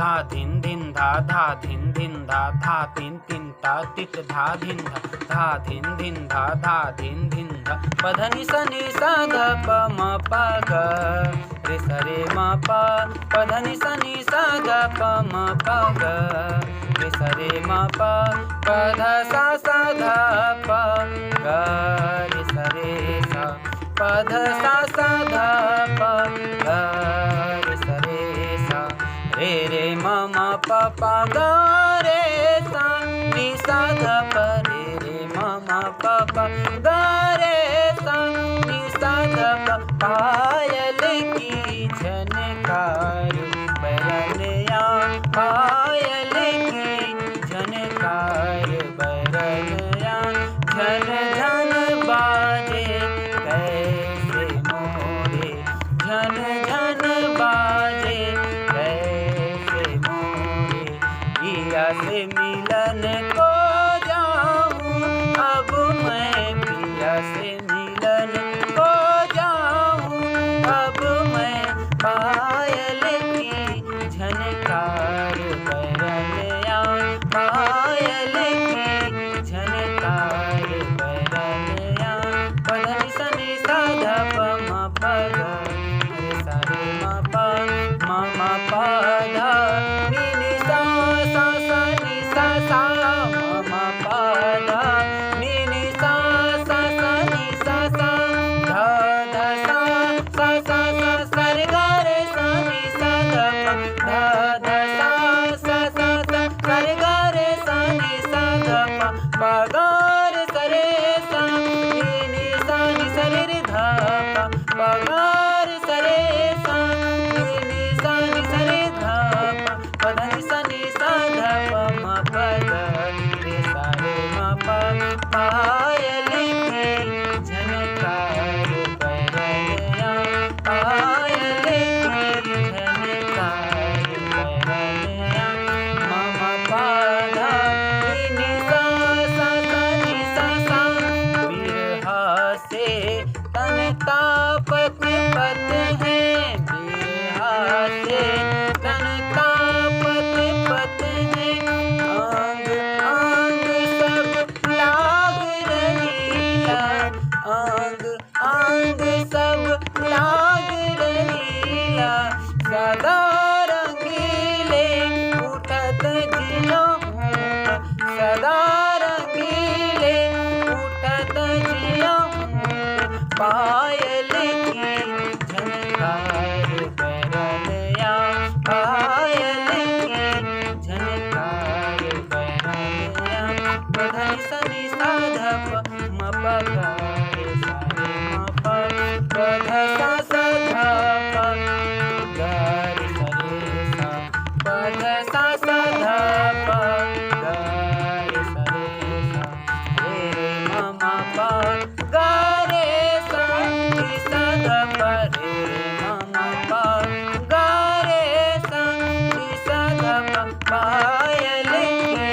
धा धिन धिन धा धिन धिन धा तिन तिन ता तित धा धिन धा धिन धिन धा पधनि सनि सा ध प म प ग रे स रे म प पधनि सनि सा ध प म प ग रे स रे म प प ध सा सा ध प ग रे स रे सा प ध सा सा ध प ग रे स रे सा रे रे म म प प ग रे सा नि सा ध प रे रे म म प प ग रे सा नि सा ध प पायल की झनकार बरनिया पायल की झनकार बरनिया झन झन बाजे कैसे मोरे झन झन बाजे कैसे मोरे पिया से मिलन को जाऊं अब मैं पिया से मिलन को जाऊं अब मैं पायल की झनकार बरनिया पायल की झनकार बरनिया पधनि सनि सा ध प म प ग रे सा रे म प प ध नि नि सा सा सा नि सा सा म म प ध नि नि सा सा सा नि सा सा ध ध सा सा सा सा रे ग रे सा नि सा ध प ध ध सा सा सा सा रे ग रे सा नि सा ध प ग रे स रे सा नि सा नि स रे रे ध प ग रे स रे सा नि सा नि स रे ध प ध नि सा नि सा ध प म प ग रे सा रे म प पायल की झनकार बरनिया पायल की झनकार बरनिया म म प ध नि नि सा सा सा नि सा सा बिरहा से तन तापत पत है बिरहा से तन तापत पत है अंग अंग सब लाग रहीला अंग अंग सब लाग रहीला सदा रंगीले उठत जियो सदा रंगीले उठत जियो पायल की झनकार बरनिया पायल की झनकार बरनिया पधनि सनि सा ध प म प ग रे सा रे म प प ध सा सा ध प ग रे स रे सा प ध सा सा ध प ग रे स रे सा रे रे म म प ग रे सा नि सा ध प रे रे म म प ग रे सा नि सा ध प पायल की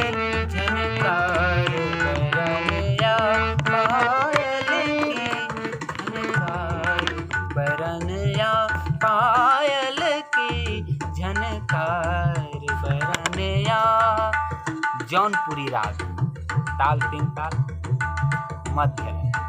झनकार बरनिया पायल की झनकार बरनिया पायल की झनकार बरनिया। जौनपुरी राग ताल तीन ताल मध्य है।